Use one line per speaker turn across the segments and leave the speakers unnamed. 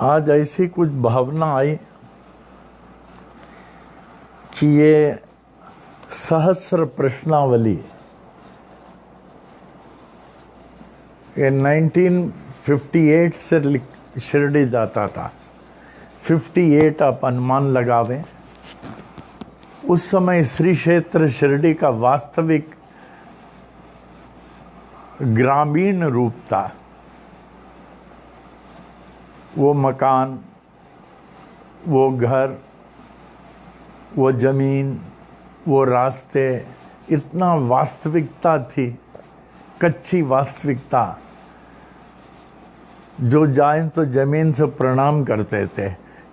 आज ऐसी कुछ भावना आई कि ये सहस्र प्रश्नावली ये 1958 से शिरडी जाता था। 58 आप अनुमान लगावें। उस समय श्री क्षेत्र शिरडी का वास्तविक ग्रामीण रूप था। वो मकान, वो घर, वो जमीन, वो रास्ते, इतना वास्तविकता थी, कच्ची वास्तविकता। जो जाएं तो जमीन से प्रणाम करते थे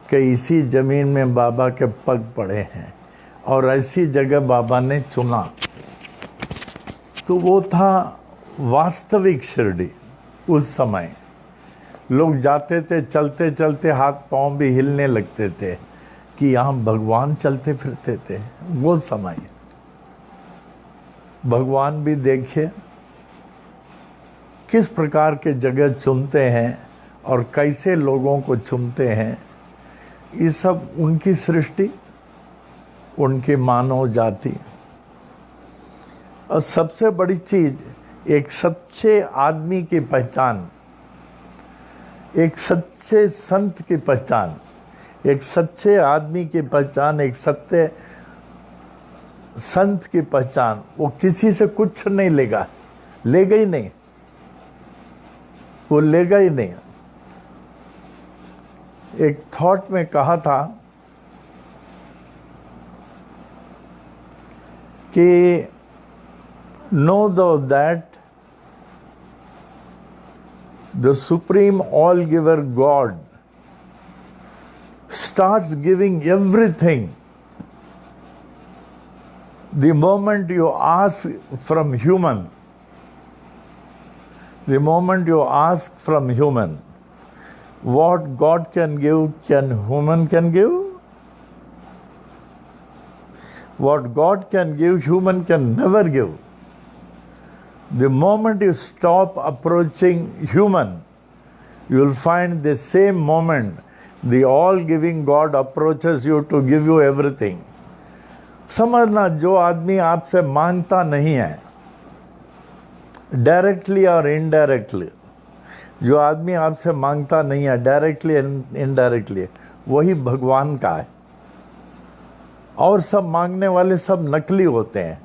कि इसी जमीन में बाबा के पग पड़े हैं और ऐसी जगह बाबा ने चुना। तो वो था वास्तविक शिरडी। उस समय लोग जाते थे, चलते चलते हाथ पांव भी हिलने लगते थे कि यहाँ भगवान चलते फिरते थे। वो समय भगवान भी देखिए किस प्रकार के जगह चुनते हैं और कैसे लोगों को चुनते हैं। ये सब उनकी सृष्टि, उनकी मानव जाति। और सबसे बड़ी चीज, एक सच्चे आदमी की पहचान, एक सच्चे संत की पहचान, एक सच्चे आदमी की पहचान, एक सत्य संत की पहचान। वो किसी से कुछ नहीं लेगा, लेगा ही नहीं, वो लेगा ही नहीं। एक थॉट में कहा था कि know though that the supreme all-giver God starts giving everything the moment you ask from human. The moment you ask from human, what God can give, can human can give? What God can give, human can never give. The moment you stop approaching human, you will find the same moment the all-giving God approaches you to give you everything. समझना, जो आदमी आपसे मांगता नहीं है, directly और indirectly, जो आदमी आपसे मांगता नहीं है डायरेक्टली एंड इनडायरेक्टली, वही भगवान का है। और सब मांगने वाले सब नकली होते हैं।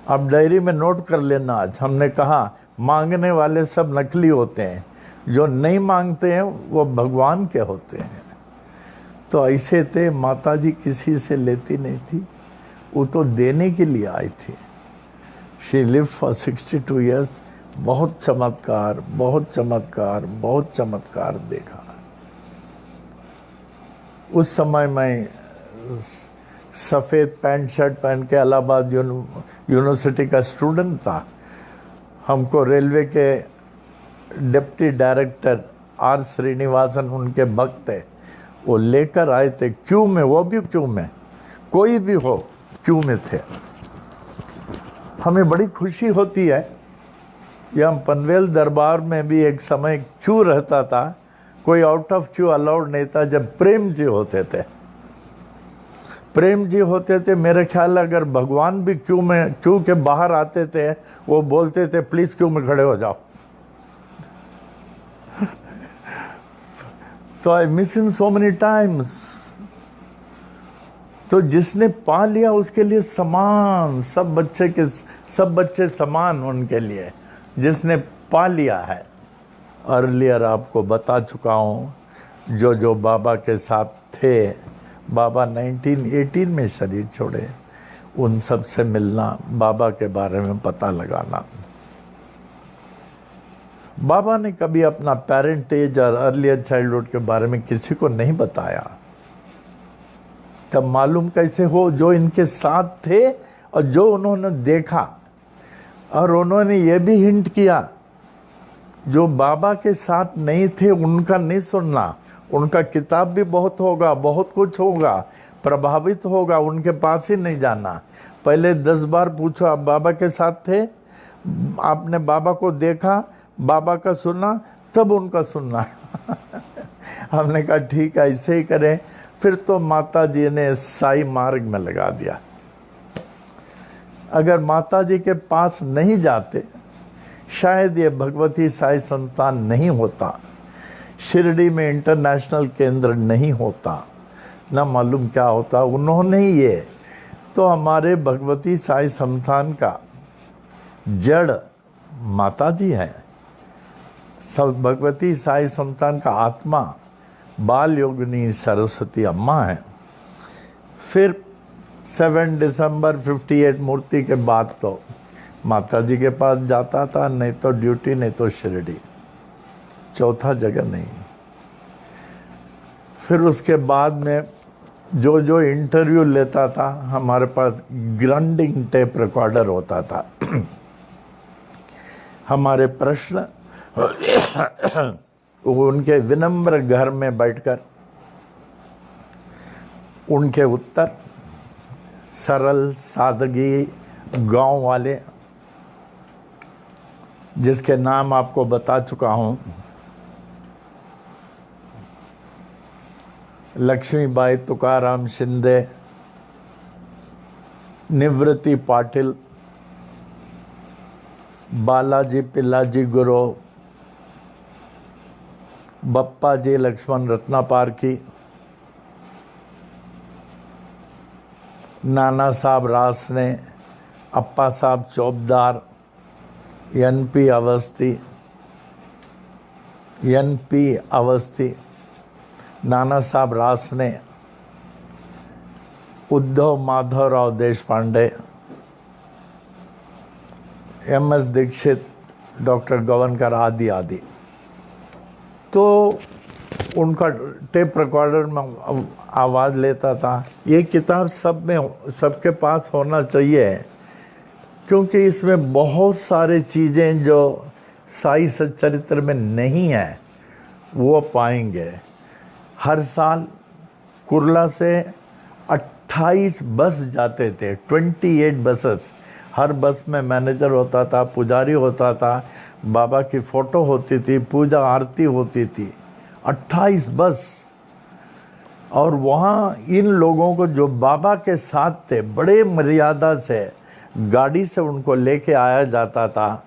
आप डायरी में नोट कर लेना, आज हमने कहा मांगने वाले सब नकली होते हैं, जो नहीं मांगते हैं वो भगवान के होते हैं। तो ऐसे थे, माताजी किसी से लेती नहीं थी, वो तो देने के लिए आई थी। She lived for 62 years। बहुत चमत्कार, बहुत चमत्कार, बहुत चमत्कार देखा। उस समय मैं सफ़ेद पैंट शर्ट पहन के इलाहाबाद यूनिवर्सिटी का स्टूडेंट था। हमको रेलवे के डिप्टी डायरेक्टर आर श्रीनिवासन, उनके भक्त थे, वो लेकर आए थे क्यू में। वो भी क्यू में, कोई भी हो क्यू में थे। हमें बड़ी खुशी होती है। यह हम पनवेल दरबार में भी एक समय क्यू रहता था, कोई आउट ऑफ क्यू अलाउड नहीं था। जब प्रेम जी होते थे, प्रेम जी होते थे, मेरे ख्याल अगर भगवान भी क्यू में, क्यू के बाहर आते थे, वो बोलते थे प्लीज क्यू में खड़े हो जाओ। तो I miss him so many times. तो जिसने पा लिया उसके लिए समान, सब बच्चे समान उनके लिए, जिसने पा लिया है। अर्लियर आपको बता चुका हूँ, जो बाबा के साथ थे, बाबा 1918 में शरीर छोड़े, उन सब से मिलना, बाबा के बारे में पता लगाना। बाबा ने कभी अपना पेरेंटेज और अर्लियर चाइल्डहुड के बारे में किसी को नहीं बताया। तब मालूम कैसे हो? जो इनके साथ थे और जो उन्होंने देखा। और उन्होंने ये भी हिंट किया, जो बाबा के साथ नहीं थे उनका नहीं सुनना। उनका किताब भी बहुत होगा, बहुत कुछ होगा, प्रभावित होगा, उनके पास ही नहीं जाना। पहले 10 बार पूछो, आप बाबा के साथ थे, आपने बाबा को देखा, बाबा का सुना, तब उनका सुनना। हमने कहा ठीक है, ऐसे ही करें। फिर तो माता जी ने साई मार्ग में लगा दिया। अगर माता जी के पास नहीं जाते, शायद ये भगवती साई संस्थान नहीं होता, शिरडी में इंटरनेशनल केंद्र नहीं होता, ना मालूम क्या होता। उन्होंने ही ये तो हमारे भगवती साई संस्थान का जड़ माता जी हैं। सब भगवती साई संस्थान का आत्मा बाल योगिनी सरस्वती अम्मा है। फिर 7 दिसंबर 58 मूर्ति के बाद तो माता जी के पास जाता था, नहीं तो ड्यूटी, नहीं तो शिरडी, चौथा जगह नहीं। फिर उसके बाद में जो जो इंटरव्यू लेता था, हमारे पास ग्राइंडिंग टेप रिकॉर्डर होता था। हमारे प्रश्न उनके विनम्र घर में बैठकर, उनके उत्तर सरल सादगी, गांव वाले, जिसके नाम आपको बता चुका हूं, लक्ष्मीबाई तुकाराम शिंदे, निवृत्ति पाटिल, बालाजी पिल्लाजी गुरु, बप्पा जी लक्ष्मण रत्नापारखी, नाना साहब रासने, अप्पा साहब चौबदार, एनपी अवस्थी, नाना साहब रासने, उद्धव माधवराव देशपांडे, एमएस दीक्षित, डॉक्टर गवनकर, आदि आदि। तो उनका टेप रिकॉर्डर में आवाज़ लेता था। ये किताब सबके पास होना चाहिए, क्योंकि इसमें बहुत सारी चीज़ें जो साई सच्चरित्र में नहीं है वो पाएंगे। हर साल कुर्ला से 28 बस जाते थे, 28 बसेस। हर बस में मैनेजर होता था, पुजारी होता था, बाबा की फ़ोटो होती थी, पूजा आरती होती थी। 28 बस। और वहाँ इन लोगों को जो बाबा के साथ थे, बड़े मर्यादा से गाड़ी से उनको लेके आया जाता था,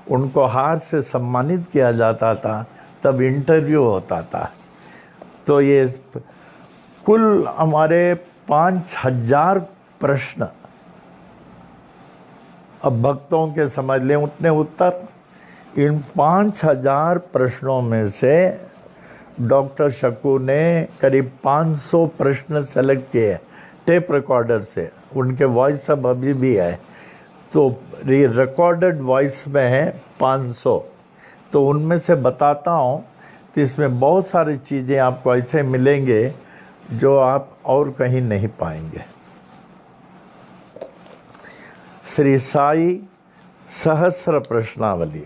उनको हार से सम्मानित किया जाता था, तब इंटरव्यू होता था। तो ये कुल हमारे 5000 प्रश्न, अब भक्तों के समझ लें उतने उत्तर। इन 5000 प्रश्नों में से डॉक्टर शकू ने करीब 500 प्रश्न सेलेक्ट किए टेप रिकॉर्डर से। उनके वॉइस सब अभी भी है, तो रिकॉर्डेड वॉइस में है 500। तो उनमें से बताता हूँ, तो इसमें बहुत सारी चीज़ें आपको ऐसे मिलेंगे जो आप और कहीं नहीं पाएंगे। श्री साई सहस्र प्रश्नावली।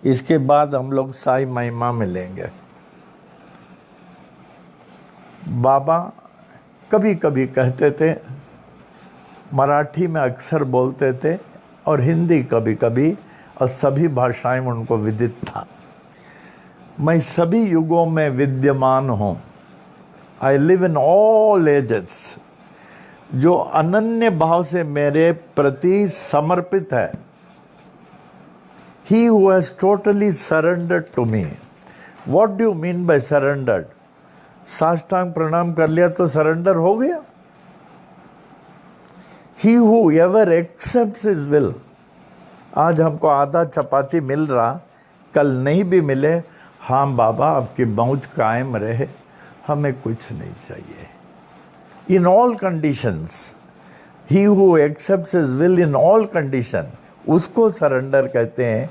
इसके बाद हम लोग साई महिमा मिलेंगे। बाबा कभी कभी कहते थे, मराठी में अक्सर बोलते थे और हिंदी कभी कभी, और सभी भाषाएं में उनको विदित था। मैं सभी युगों में विद्यमान हूँ। I live in all ages. जो अनन्य भाव से मेरे प्रति समर्पित है, he who has totally surrendered to me. What do you mean by surrendered? साष्टांग प्रणाम कर लिया तो सरेंडर हो गया? He who ever accepts his will. आज हमको आधा चपाती मिल रहा, कल नहीं भी मिले, हाँ बाबा आपकी पहुंच कायम रहे, हमें कुछ नहीं चाहिए। In all conditions, he who accepts his will in all condition, उसको सरेंडर कहते हैं।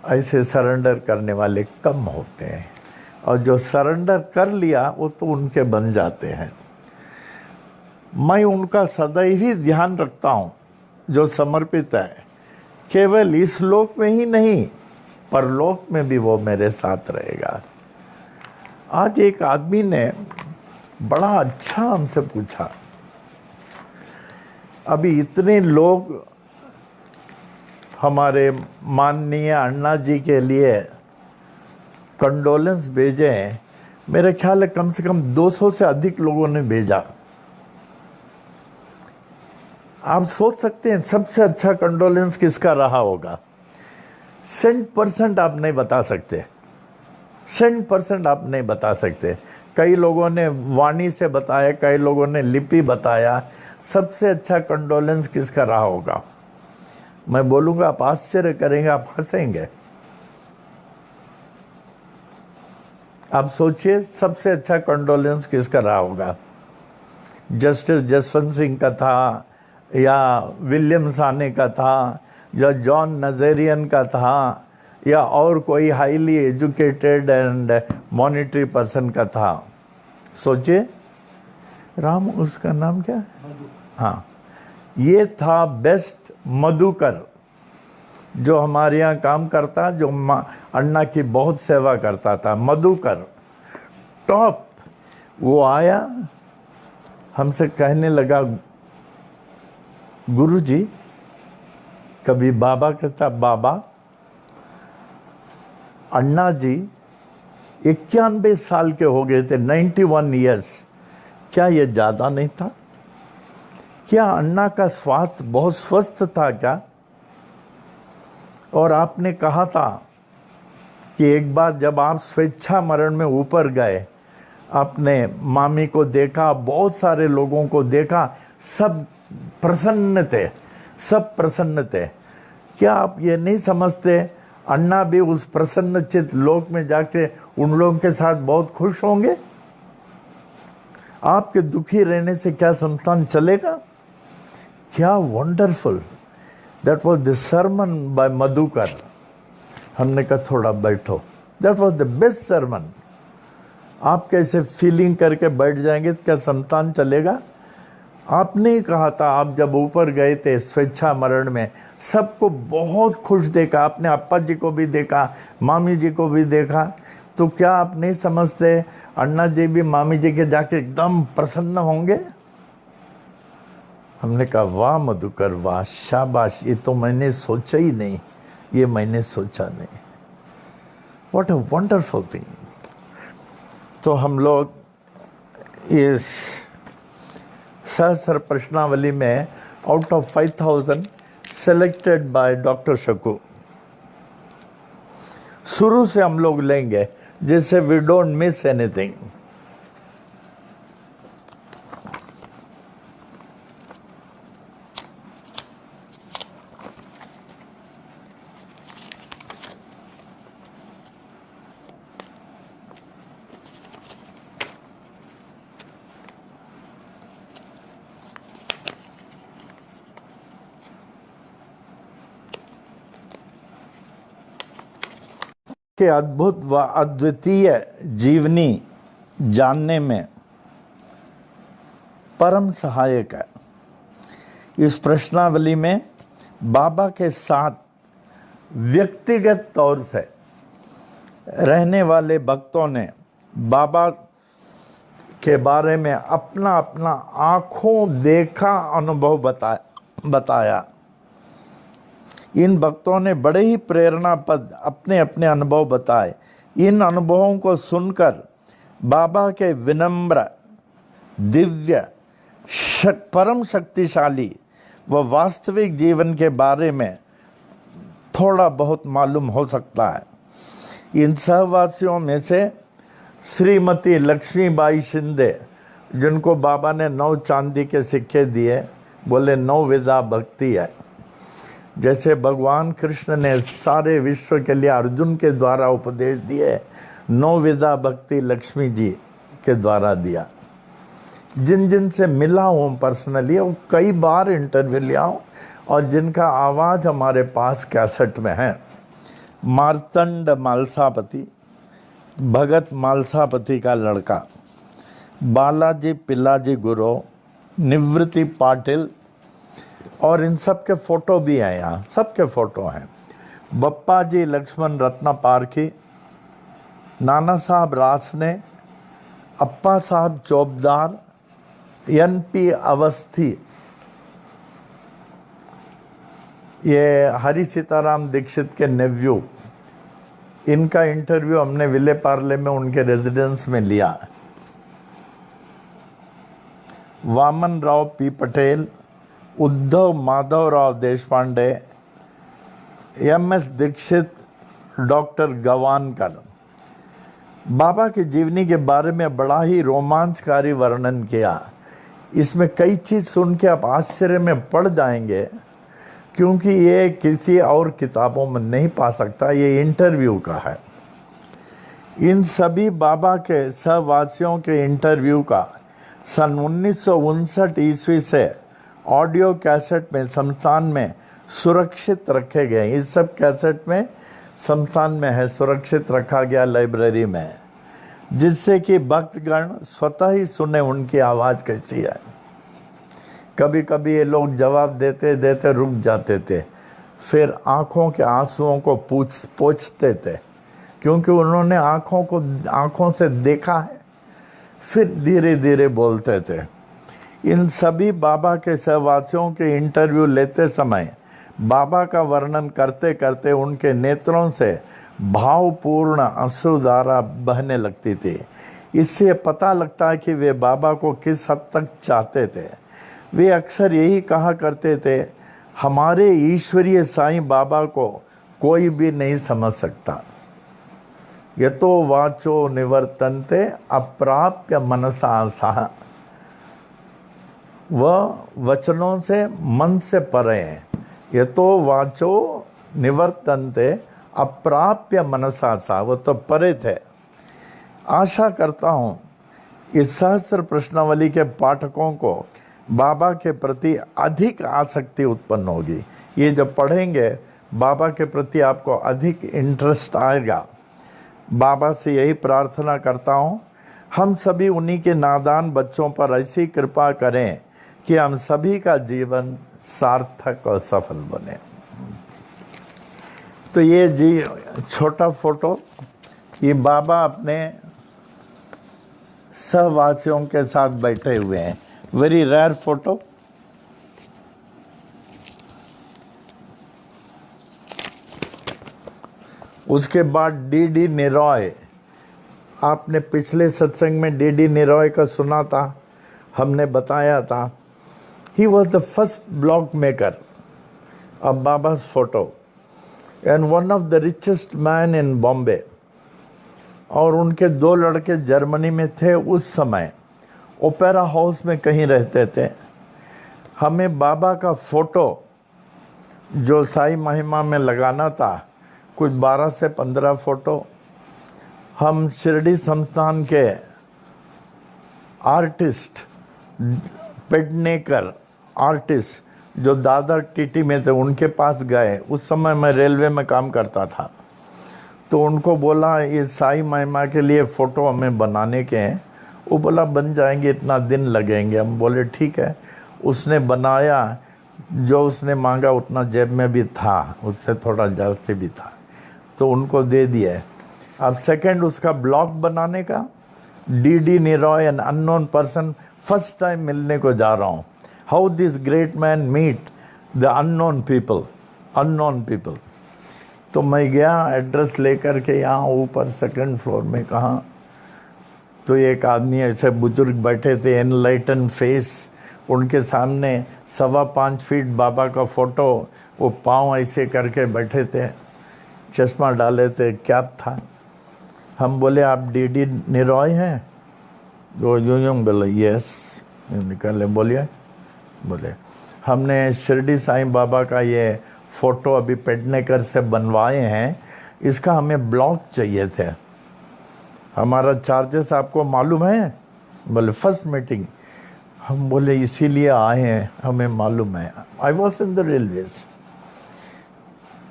ऐसे सरेंडर करने वाले कम होते हैं, और जो सरेंडर कर लिया वो तो उनके बन जाते हैं। मैं उनका सदैव ही ध्यान रखता हूँ जो समर्पित है, केवल इस लोक में ही नहीं, परलोक में भी वो मेरे साथ रहेगा। आज एक आदमी ने बड़ा अच्छा हमसे पूछा, अभी इतने लोग हमारे माननीय अण्णा जी के लिए कंडोलेंस भेजे हैं। मेरे ख्याल है कम से कम 200 से अधिक लोगों ने भेजा। आप सोच सकते हैं सबसे अच्छा कंडोलेंस किसका रहा होगा। 100% आप नहीं बता सकते, 100% आप नहीं बता सकते। कई लोगों ने वाणी से बताया, कई लोगों ने लिपि बताया। सबसे अच्छा कंडोलेंस किसका रहा होगा? मैं बोलूंगा, आप आश्चर्य करेंगे, आप हंसेंगे। आप सोचिए सबसे अच्छा कंडोलेंस किसका रहा होगा? जस्टिस जसवंत सिंह का था, या विलियम साने का था, या जॉन नजेरियन का था, या और कोई highly educated and monetary person का था? सोचिए। राम, उसका नाम क्या है? हाँ, ये था बेस्ट मधुकर, जो हमारे यहाँ काम करता, जो अण्णा की बहुत सेवा करता था। मधुकर टॉप। वो आया, हमसे कहने लगा, गुरुजी, कभी बाबा कहता, बाबा अण्णा जी 91 साल के हो गए थे, 91 ईयर्स। क्या ये ज़्यादा नहीं था? क्या अण्णा का स्वास्थ्य बहुत स्वस्थ था क्या? और आपने कहा था कि एक बार जब आप स्वेच्छा मरण में ऊपर गए, आपने मामी को देखा, बहुत सारे लोगों को देखा, सब प्रसन्न थे, सब प्रसन्न थे। क्या आप ये नहीं समझते अण्णा भी उस प्रसन्नचित लोक में जाके उन लोगों के साथ बहुत खुश होंगे? आपके दुखी रहने से क्या संतान चलेगा? क्या wonderful. That was the sermon by Madhukar. हमने कहा थोड़ा बैठो। That was the best sermon. आप कैसे फीलिंग करके बैठ जाएंगे तो क्या संतान चलेगा? आपने ही कहा था, आप जब ऊपर गए थे स्वेच्छा मरण में, सबको बहुत खुश देखा। आपने अप्पा जी को भी देखा, मामी जी को भी देखा। तो क्या आप नहीं समझते अण्णा जी भी मामी जी के जाके एकदम प्रसन्न होंगे? हमने कहा वाह मधुकर वाह, शाबाश, ये तो मैंने सोचा ही नहीं, ये मैंने सोचा नहीं। What a wonderful thing. तो हम लोग इस सहस्त्र प्रश्नावली में out of 5000 selected by doctor Shaku, शुरू से हम लोग लेंगे जिससे वी डोंट मिस एनीथिंग। के अद्भुत व अद्वितीय जीवनी जानने में परम सहायक है। इस प्रश्नावली में बाबा के साथ व्यक्तिगत तौर से रहने वाले भक्तों ने बाबा के बारे में अपना अपना आंखों देखा अनुभव बताया। इन भक्तों ने बड़े ही प्रेरणापद अपने अपने अनुभव बताए। इन अनुभवों को सुनकर बाबा के विनम्र, दिव्य, परम शक्तिशाली व वास्तविक जीवन के बारे में थोड़ा बहुत मालूम हो सकता है। इन सहवासियों में से श्रीमती लक्ष्मीबाई शिंदे, जिनको बाबा ने 9 चांदी के सिक्के दिए, बोले 9 विधा भक्ति है। जैसे भगवान कृष्ण ने सारे विश्व के लिए अर्जुन के द्वारा उपदेश दिए, 9 विधा भक्ति लक्ष्मी जी के द्वारा दिया। जिन जिन से मिला हूँ पर्सनली, वो कई बार इंटरव्यू लिया हूँ और जिनका आवाज़ हमारे पास कैसेट में है। मार्तंड मालसापति, भगत मालसापति का लड़का, बालाजी पिल्लाजी गुरु, निवृत्ति पाटिल, और इन सब के फोटो भी हैं यहाँ, सबके फोटो हैं। बप्पा जी लक्ष्मण रत्ना पारखी, नाना साहब रासने, अप्पा साहब चौबदार, NP अवस्थी, ये हरि सीताराम दीक्षित के नेव्यू, इनका इंटरव्यू हमने विले पार्ले में उनके रेजिडेंस में लिया। Vaman Rao P Patel, Uddhav Madhav Rao Deshpande, MS. Dikshit, doctor Gavankar. Baba की जीवनी के बारे में बड़ा ही रोमांचकारी वर्णन किया। इसमें कई चीज़ सुन के आप आश्चर्य में पड़ जाएंगे, क्योंकि ये किसी और किताबों में नहीं पा सकता, ये इंटरव्यू का है। इन सभी बाबा के सहवासियों के इंटरव्यू का सन 1959 ईस्वी से ऑडियो कैसेट में संस्थान में सुरक्षित रखे गए। इस सब कैसेट में संस्थान में है, सुरक्षित रखा गया लाइब्रेरी में, जिससे कि भक्तगण स्वतः ही सुने उनकी आवाज़ कैसी है। कभी कभी ये लोग जवाब देते देते रुक जाते थे, फिर आँखों के आंसुओं को पोंछते थे, क्योंकि उन्होंने आँखों से देखा है, फिर धीरे धीरे बोलते थे। इन सभी बाबा के सहवासियों के इंटरव्यू लेते समय बाबा का वर्णन करते करते उनके नेत्रों से भावपूर्ण अश्रुधारा बहने लगती थी। इससे पता लगता है कि वे बाबा को किस हद तक चाहते थे। वे अक्सर यही कहा करते थे, हमारे ईश्वरीय साईं बाबा को कोई भी नहीं समझ सकता। यतो वाचो निवर्तन्ते अप्राप्य मनसा सह। वह वचनों से मन से परे हैं। यतो वाचो निवर्तन्ते अप्राप्य मनसा सह, वो तो परे थे। आशा करता हूँ इस सहस्त्र प्रश्नावली के पाठकों को बाबा के प्रति अधिक आसक्ति उत्पन्न होगी। ये जब पढ़ेंगे बाबा के प्रति आपको अधिक इंटरेस्ट आएगा। बाबा से यही प्रार्थना करता हूँ, हम सभी उन्हीं के नादान बच्चों पर ऐसी कृपा करें कि हम सभी का जीवन सार्थक और सफल बने। तो ये जी छोटा फोटो, ये बाबा अपने सहवासियों के साथ बैठे हुए हैं। Very rare photo. उसके बाद डी निरॉय, आपने पिछले सत्संग में डी निरॉय का सुना था, हमने बताया था। He was the first block maker of Baba's photo and one of the richest man in Bombay. और उनके दो लड़के जर्मनी में थे उस समय, ओपेरा हाउस में कहीं रहते थे। हमें बाबा का फ़ोटो जो साई महिमा में लगाना था, कुछ 12 से 15 फ़ोटो हम शिरडी संस्थान के आर्टिस्ट, पेडनेकर आर्टिस्ट जो दादर टीटी में थे, उनके पास गए। उस समय मैं रेलवे में काम करता था, तो उनको बोला ये साई महिमा के लिए फ़ोटो हमें बनाने के हैं। वो बोला बन जाएंगे, इतना दिन लगेंगे। हम बोले ठीक है। उसने बनाया, जो उसने मांगा उतना जेब में भी था, उससे थोड़ा जास्ती भी था, तो उनको दे दिया। अब सेकंड उसका ब्लॉग बनाने का, डी निरॉय an unknown person, first time मिलने को जा रहा हूँ। How this great man meet the unknown people. तो मैं गया एड्रेस लेकर के, यहाँ ऊपर सेकंड फ्लोर में कहाँ, तो एक आदमी ऐसे बुजुर्ग बैठे थे, एनलाइटन फेस, उनके सामने 5.25 फीट बाबा का फ़ोटो, वो पाँव ऐसे करके बैठे थे, चश्मा डाले थे, कैप था। हम बोले आप डी निरॉय हैं? वो यूं बोले यस। निकाले, बोलिए। बोले हमने शिरडी साईं बाबा का ये फ़ोटो अभी पेडनेकर से बनवाए हैं, इसका हमें ब्लॉक चाहिए थे। हमारा चार्जेस आपको मालूम है? बोले फर्स्ट मीटिंग। हम बोले इसीलिए आए हैं, हमें मालूम है। I was in the railways.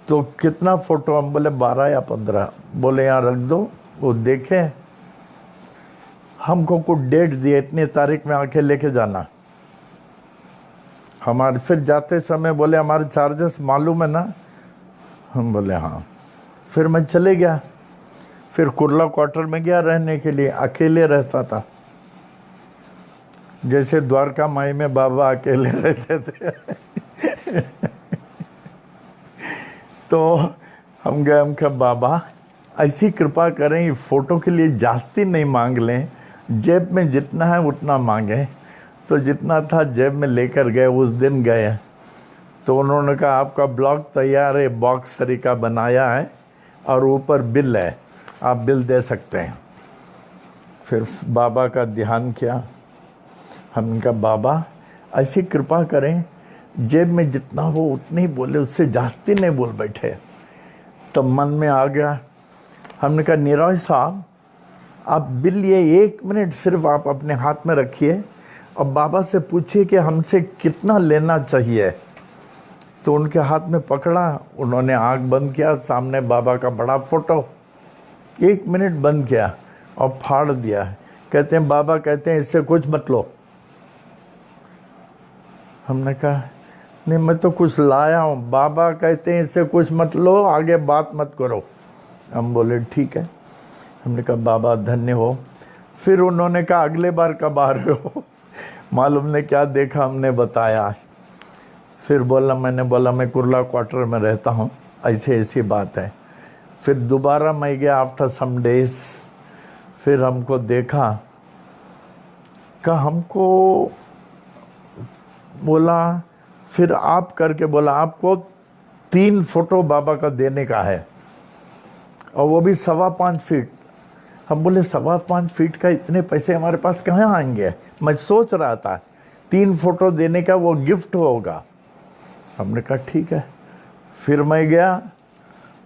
तो कितना फ़ोटो? हम बोले 12 या 15। बोले यहाँ रख दो। वो देखे, हमको कुछ डेट दिए, इतनी तारीख में आके लेके जाना। हमारे फिर जाते समय बोले हमारे चार्जेस मालूम है ना? हम बोले हाँ। फिर मैं चले गया, फिर कुर्ला क्वार्टर में गया रहने के लिए। अकेले रहता था, जैसे द्वारका माई में बाबा अकेले रहते थे। तो हम गए, हम कहा बाबा ऐसी कृपा करें, ये फ़ोटो के लिए जास्ती नहीं मांग लें, जेब में जितना है उतना मांगें। तो जितना था जेब में लेकर गए। उस दिन गए तो उन्होंने कहा आपका ब्लॉग तैयार है, बॉक्स तरीका बनाया है और ऊपर बिल है, आप बिल दे सकते हैं। फिर बाबा का ध्यान किया। हमने कहा बाबा ऐसी कृपा करें, जेब में जितना हो उतने ही बोले, उससे जास्ती नहीं बोल बैठे। तब मन में आ गया, हमने कहा निरॉय साहब आप बिल ये 1 मिनट सिर्फ आप अपने हाथ में रखिए और बाबा से पूछिए कि हमसे कितना लेना चाहिए। तो उनके हाथ में पकड़ा, उन्होंने आंख बंद किया, सामने बाबा का बड़ा फोटो, 1 मिनट बंद किया और फाड़ दिया। कहते हैं बाबा कहते हैं इससे कुछ मत लो। हमने कहा नहीं मैं तो कुछ लाया हूँ। बाबा कहते हैं इससे कुछ मत लो, आगे बात मत करो। हम बोले ठीक है। हमने कहा बाबा धन्य हो। फिर उन्होंने कहा अगले बार कब आ रहे हो? मालूम ने क्या देखा, हमने बताया। फिर मैंने बोला मैं कुर्ला क्वार्टर में रहता हूँ, ऐसे ऐसी बात है। फिर दोबारा मैं गया आफ्टर सम डेज। फिर हमको देखा, का हमको बोला, फिर आप करके बोला आपको 3 फोटो बाबा का देने का है और वो भी 5.25 फीट। हम बोले 5.25 फीट का इतने पैसे हमारे पास कहाँ आएंगे? मैं सोच रहा था 3 फोटो देने का, वो गिफ्ट होगा। हमने कहा ठीक है। फिर मैं गया,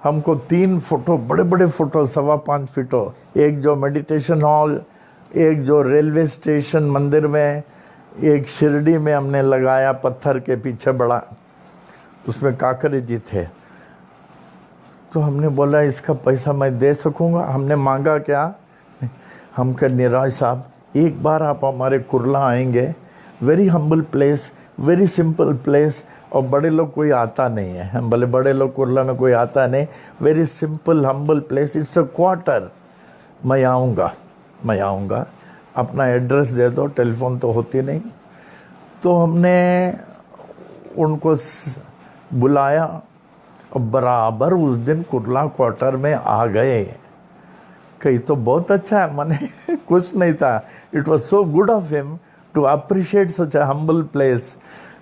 हमको 3 फोटो, बड़े बड़े फोटो 5.25 फीटो, एक जो मेडिटेशन हॉल, एक जो रेलवे स्टेशन मंदिर में, एक शिरडी में हमने लगाया पत्थर के पीछे बड़ा, उसमें काकरे जी थे। तो हमने बोला इसका पैसा मैं दे सकूंगा। हमने मांगा क्या? हम कह निराज साहब एक बार आप हमारे कुर्ला आएंगे, very humble place, very simple place, और बड़े लोग कोई आता नहीं है। हम बोले बड़े लोग कुर्ला में कोई आता नहीं, very simple humble place, it's a quarter. मैं आऊँगा, अपना एड्रेस दे दो, टेलीफोन तो होती नहीं। तो हमने उनको बुलाया और बराबर उस दिन कुर्ला क्वार्टर में आ गए। कहीं तो बहुत अच्छा है, मैंने कुछ नहीं था। It was so good of him to appreciate such a humble place.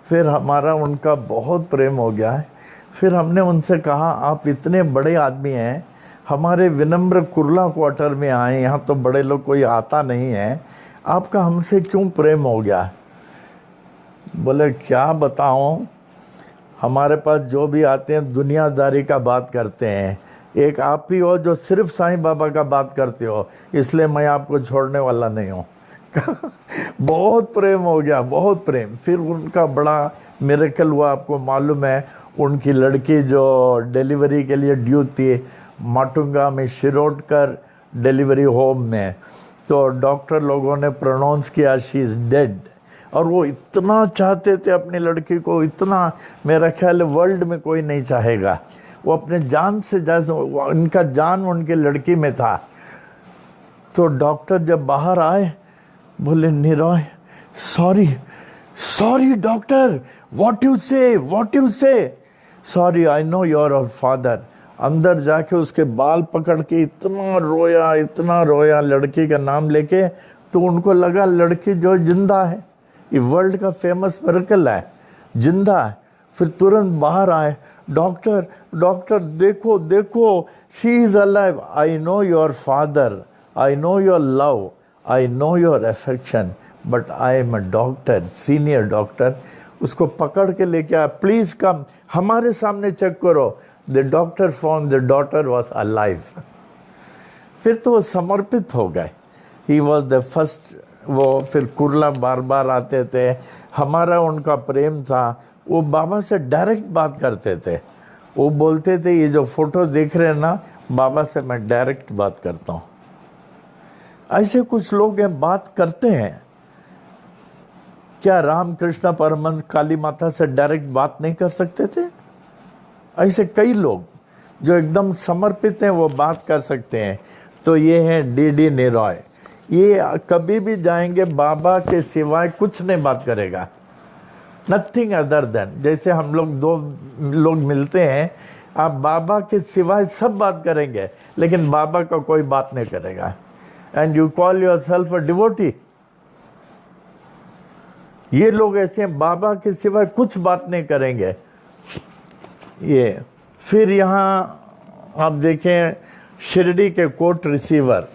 फिर हमारा उनका बहुत प्रेम हो गया है। फिर हमने उनसे कहा आप इतने बड़े आदमी हैं, हमारे विनम्र कुर्ला क्वार्टर में आए, यहाँ तो बड़े लोग कोई आता नहीं है, आपका हमसे क्यों प्रेम हो गया? बोले क्या बताऊं, हमारे पास जो भी आते हैं दुनियादारी का बात करते हैं, एक आप ही हो जो सिर्फ साईं बाबा का बात करते हो, इसलिए मैं आपको छोड़ने वाला नहीं हूँ। बहुत प्रेम हो गया, बहुत प्रेम। फिर उनका बड़ा मिरेकल हुआ, आपको मालूम है, उनकी लड़की जो डिलीवरी के लिए ड्यू थी माटुंगा में, शिरोडकर डिलीवरी होम में, तो डॉक्टर लोगों ने प्रोनाउंस किया शी इज़ डेड। और वो इतना चाहते थे अपनी लड़की को, इतना, मेरा ख्याल है वर्ल्ड में कोई नहीं चाहेगा। वो अपने जान से ज़्यादा, उनका जान उनकी लड़की में था। तो डॉक्टर जब बाहर आए बोले Niroy sorry doctor, what you say, sorry I know you are our father. अंदर जाके उसके बाल पकड़ के इतना रोया लड़की का नाम लेके। तो उनको लगा लड़की जो जिंदा है, ये वर्ल्ड का फेमस मिरेकल है, जिंदा है। फिर तुरंत बाहर आए, डॉक्टर देखो she is alive, I know your father, I know your love, I know your affection, but I am a doctor, senior doctor. उसको पकड़ के लेके आया, प्लीज कम, हमारे सामने चेक करो। The doctor found the daughter was alive. फिर तो वो समर्पित हो गए। ही वॉज द फर्स्ट। वो फिर कुर्ला बार बार आते थे, हमारा उनका प्रेम था। वो बाबा से डायरेक्ट बात करते थे। वो बोलते थे ये जो फोटो देख रहे हैं ना, बाबा से मैं डायरेक्ट बात करता हूँ। ऐसे कुछ लोग हैं, बात करते हैं। क्या रामकृष्ण परमहंस काली माता से डायरेक्ट बात नहीं कर सकते थे? ऐसे कई लोग जो एकदम समर्पित हैं, वो बात कर सकते हैं। तो ये हैं डी निरॉय। ये कभी भी जाएंगे बाबा के सिवाय कुछ नहीं बात करेगा, नथिंग अदर देन। जैसे हम लोग 2 लोग मिलते हैं, आप बाबा के सिवाय सब बात करेंगे, लेकिन बाबा का कोई बात नहीं करेगा। And you call your self a devotee. ये लोग ऐसे हैं, बाबा के सिवाय कुछ बात नहीं करेंगे। ये फिर यहाँ आप देखें, शिरडी के कोर्ट रिसीवर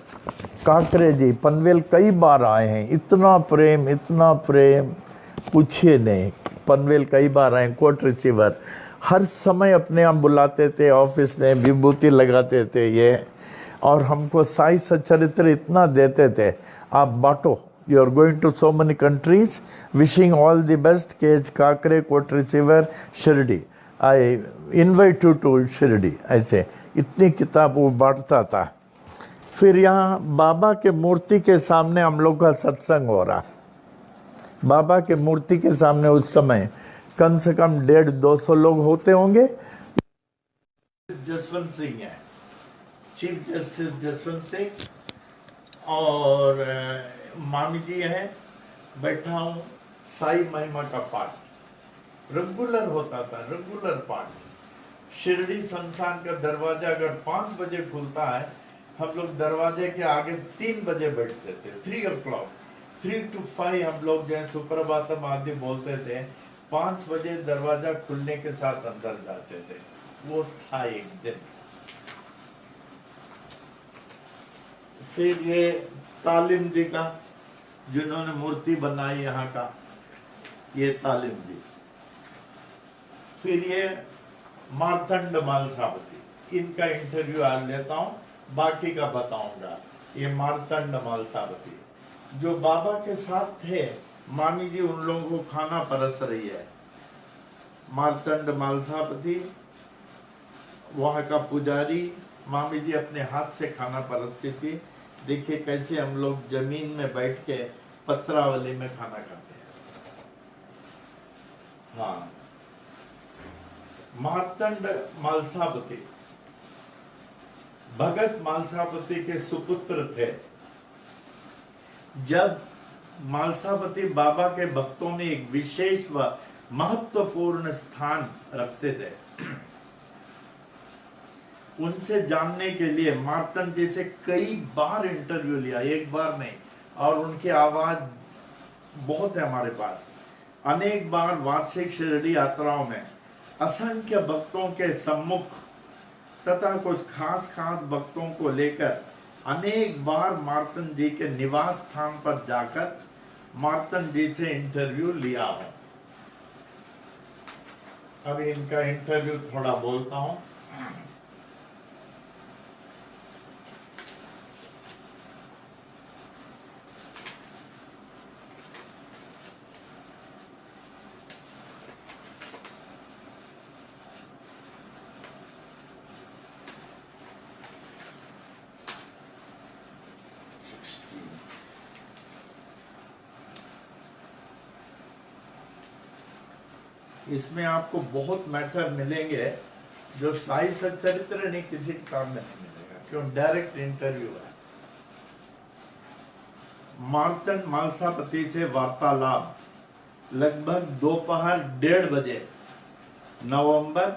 काकरे जी पनवेल कई बार आए हैं। इतना प्रेम, इतना प्रेम, पूछिए नहीं। पनवेल कई बार आए, कोर्ट रिसीवर हर समय अपने आप बुलाते थे, ऑफिस में विभूति लगाते थे ये, और हमको साई सच्चरित्र इतना देते थे, आप बांटो। You are going to so many countries, wishing all the best. KH Kakre, court receiver, Shirdi, I invite you to Shirdi. ऐसे इतनी किताब वो बांटता था। फिर यहाँ बाबा के मूर्ति के सामने हम लोग का सत्संग हो रहा। बाबा के मूर्ति के सामने उस समय कम से कम 150-200 लोग होते होंगे। जसवंत सिंह है, चीफ जस्टिस जसवंत सिंह, और मामी जी है। बैठा हूँ, साई महिमा का पाठ रेगुलर होता था, रेगुलर पाठ। शिरडी संस्थान का दरवाजा अगर 5 बजे खुलता है, हम लोग दरवाजे के आगे 3 बजे बैठते थे। 3 o'clock, 3 to 5 हम लोग जो है सुप्रभातम आदि बोलते थे। 5 बजे दरवाजा खुलने के साथ अंदर जाते थे। वो था एक दिन। फिर ये तालिम जी का, जिन्होंने मूर्ति बनाई यहाँ का, ये तालिम जी। फिर ये मार्तंड मालसावती, इनका इंटरव्यू आज लेता हूँ, बाकी का बताऊंगा। ये मार्तंड मालसावती जो बाबा के साथ थे, मामी जी उन लोगों को खाना परस रही है। मार्तंड मालसावती वहां का पुजारी, मामी जी अपने हाथ से खाना परसती थी। देखिए कैसे हम लोग जमीन में बैठ के पत्रावली में खाना खाते हैं। हाँ, मार्तंड मालसावती भगत मालसावती के सुपुत्र थे। जब मालसावती बाबा के भक्तों में एक विशेष व महत्वपूर्ण स्थान रखते थे, उनसे जानने के लिए मार्तंड जी से कई बार इंटरव्यू लिया, एक बार नहीं। और उनकी आवाज बहुत है हमारे पास। अनेक बार वार्षिक शिरडी यात्राओं में असंख्य भक्तों के सम्मुख तथा कुछ खास भक्तों को लेकर अनेक बार मार्तंड जी के निवास स्थान पर जाकर मार्तंड जी से इंटरव्यू लिया है। अभी इनका इंटरव्यू थोड़ा बोलता हूं। इसमें आपको बहुत मैटर मिलेंगे जो साई सच्चरित्र नहीं किसी किताब में नहीं मिलेगा, क्यों डायरेक्ट इंटरव्यू है। मार्तंड मालसावती से वार्तालाप लगभग दोपहर 1:30 बजे नवंबर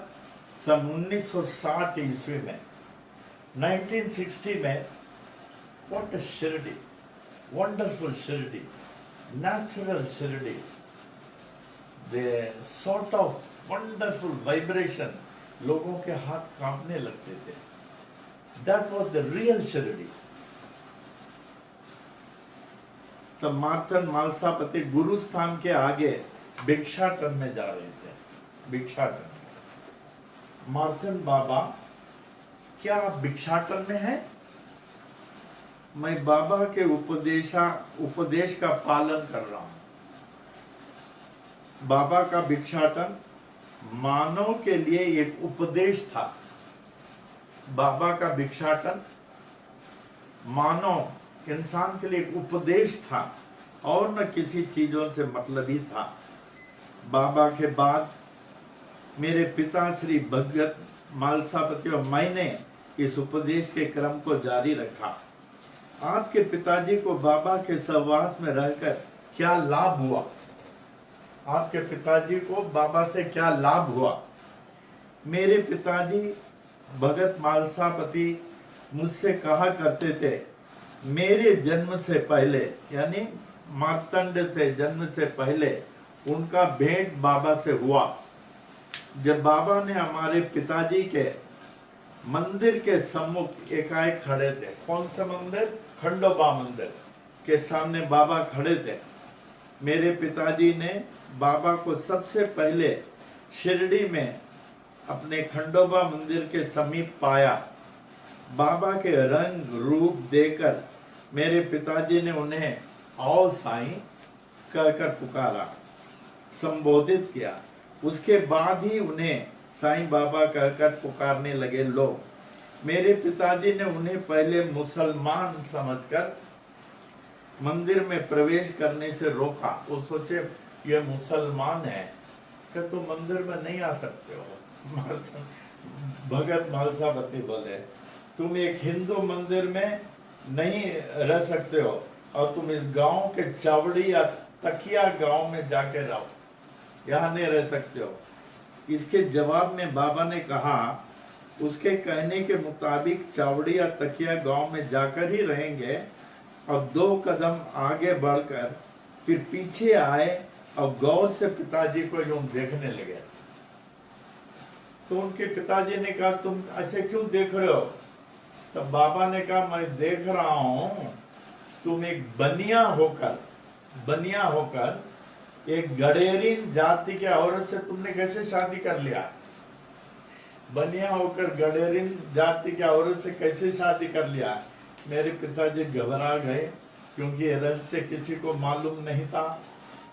सन 1960 ईस्वी में, 1960 में। What a Shirdi, wonderful Shirdi, natural Shirdi, the sort of wonderful vibration, लोगों के हाथ कांपने लगते थे। That was the real Shirdi. तब मार्तंड मालसावती गुरु स्थान के आगे भिक्षाटन में जा रहे थे। भिक्षाटन। मार्तंड बाबा, क्या आप भिक्षाटन में हैं? मैं बाबा के उपदेश का पालन कर रहा हूं। बाबा का भिक्षाटन मानव के लिए एक उपदेश था। बाबा का भिक्षाटन मानव इंसान के लिए एक उपदेश था और न किसी चीजों से मतलब ही था। बाबा के बाद मेरे पिता श्री भगत मालसावती और मैंने इस उपदेश के क्रम को जारी रखा। आपके पिताजी को बाबा के सहवास में रहकर क्या लाभ हुआ? आपके पिताजी को बाबा से क्या लाभ हुआ? मेरे पिताजी भगत मालसापति मुझसे कहा करते थे, मेरे जन्म से पहले, यानी मार्तंड से जन्म से पहले उनका भेंट बाबा से हुआ। जब बाबा ने हमारे पिताजी के मंदिर के सम्मुख एकाएक खड़े थे। कौन सा मंदिर? खंडोबा मंदिर के सामने बाबा खड़े थे। मेरे पिताजी ने बाबा को सबसे पहले शिरडी में अपने खंडोबा मंदिर के समीप पाया। बाबा के रंग रूप देखकर मेरे पिताजी ने उन्हें आओ साईं कहकर पुकारा, संबोधित किया। उसके बाद ही उन्हें साईं बाबा कहकर पुकारने लगे लोग। मेरे पिताजी ने उन्हें पहले मुसलमान समझकर मंदिर में प्रवेश करने से रोका। वो सोचे ये मुसलमान है कि तुम मंदिर में नहीं आ सकते हो। भगत मालसापति बोले, तुम एक हिंदू मंदिर में नहीं रह सकते हो और तुम इस गांव के चावड़ी या तकिया गांव में जाके रहो, यहाँ नहीं रह सकते हो। इसके जवाब में बाबा ने कहा, उसके कहने के मुताबिक चावड़ी या तकिया गांव में जाकर ही रहेंगे। और 2 कदम आगे बढ़कर फिर पीछे आए और गौर से पिताजी को यूं देखने लगे। तो उनके पिताजी ने कहा, तुम ऐसे क्यों देख रहे हो? तब बाबा ने कहा, मैं देख रहा हूं तुम एक बनिया होकर एक गडेरिन जाति के औरत से तुमने कैसे शादी कर लिया? बनिया होकर गडेरिन जाति के औरत से कैसे शादी कर लिया? मेरे पिताजी घबरा गए क्योंकि ये रहस्य किसी को मालूम नहीं था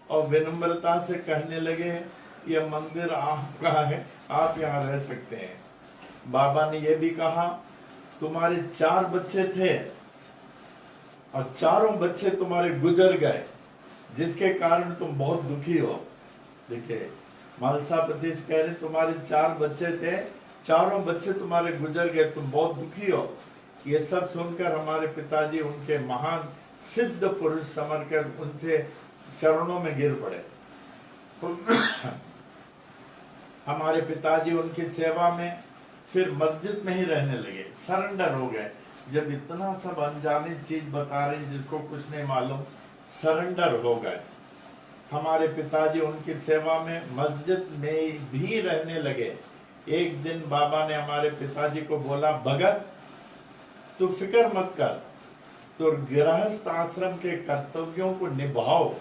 और विनम्रता से कहने लगे, ये मंदिर आपका है, आप यहाँ रह सकते हैं। बाबा ने यह भी कहा, तुम्हारे 4 बच्चे थे और चारों बच्चे तुम्हारे गुजर गए, जिसके कारण तुम बहुत दुखी हो। देखिए, मालसापति कह रहे, तुम्हारे 4 बच्चे थे, चारों बच्चे तुम्हारे गुजर गए, तुम बहुत दुखी हो। ये सब सुनकर हमारे पिताजी उनके महान सिद्ध पुरुष समझकर उनसे चरणों में गिर पड़े। हमारे पिताजी उनकी सेवा में फिर मस्जिद में ही रहने लगे, सरेंडर हो गए। जब इतना सब अनजानी चीज बता रही जिसको कुछ नहीं मालूम, सरेंडर हो गए। हमारे पिताजी उनकी सेवा में मस्जिद में भी रहने लगे। एक दिन बाबा ने हमारे पिताजी को बोला, भगत तू फिक्र मत कर, तो गृहस्थ आश्रम के कर्तव्यों को निभाओ,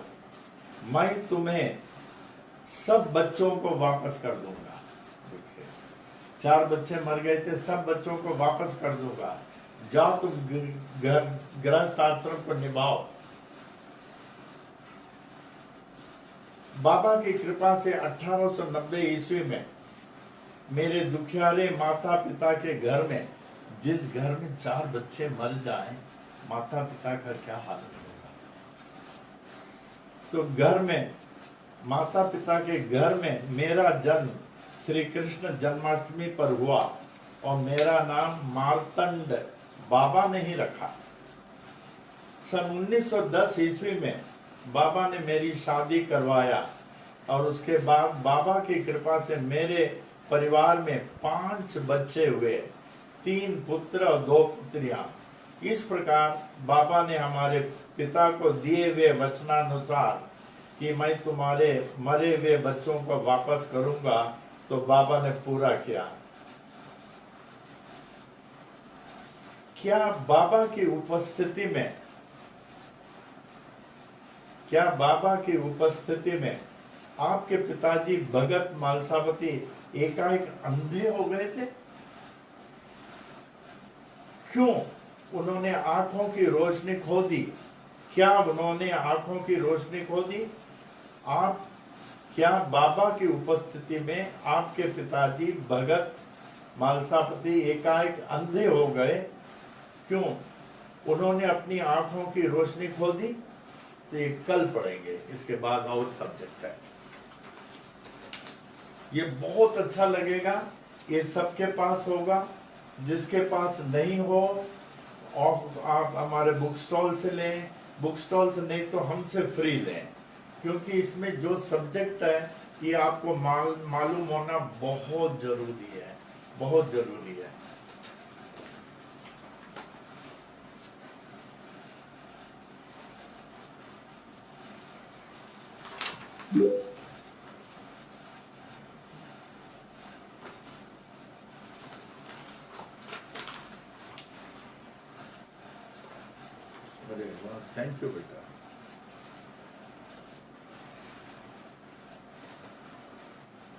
मैं तुम्हें सब बच्चों को वापस कर दूंगा। देखिए, 4 बच्चे मर गए थे, सब बच्चों को वापस कर दूंगा, जाओ तुम गृहस्थ आश्रम को निभाओ। बाबा की कृपा से 1890 ईस्वी में मेरे दुखियारे माता पिता के घर में, जिस घर में 4 बच्चे मर जाएं, माता पिता का क्या हालत होगा। तो घर में, माता पिता के घर में मेरा जन्म श्री कृष्ण जन्माष्टमी पर हुआ और मेरा नाम मार्तंड बाबा ने ही रखा। सन 1910 ईस्वी में बाबा ने मेरी शादी करवाया और उसके बाद बाबा की कृपा से मेरे परिवार में 5 बच्चे हुए, 3 पुत्र और 2 पुत्रियां। इस प्रकार बाबा ने हमारे पिता को दिए हुए वचनानुसार कि मैं तुम्हारे मरे हुए बच्चों को वापस करूंगा, तो बाबा ने पूरा किया। क्या बाबा की उपस्थिति में आपके पिताजी भगत मालसापति एकाएक अंधे हो गए थे? क्यों उन्होंने आंखों की रोशनी खो दी? क्या उन्होंने आंखों की रोशनी खो दी? क्या बाबा की उपस्थिति में आपके पिताजी भगत मालसापति एकाएक अंधे हो गए? क्यों उन्होंने अपनी आंखों की रोशनी खो दी? तो ये कल पढ़ेंगे, इसके बाद और सब्जेक्ट है। ये बहुत अच्छा लगेगा, ये सबके पास होगा। जिसके पास नहीं हो, आप हमारे बुक स्टॉल से लें, बुक स्टॉल से नहीं तो हमसे फ्री लें, क्योंकि इसमें जो सब्जेक्ट है ये आपको मालूम होना बहुत जरूरी है, बहुत जरूरी है। अरे वाह, थैंक यू बेटा।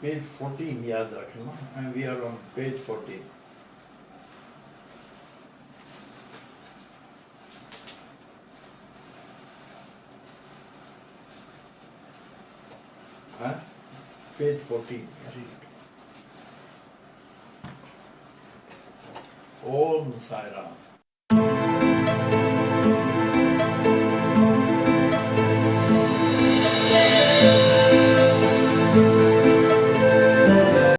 पेज 14 याद रखना, and we are on page 14। हाँ, पेज 14। ओम साई राम।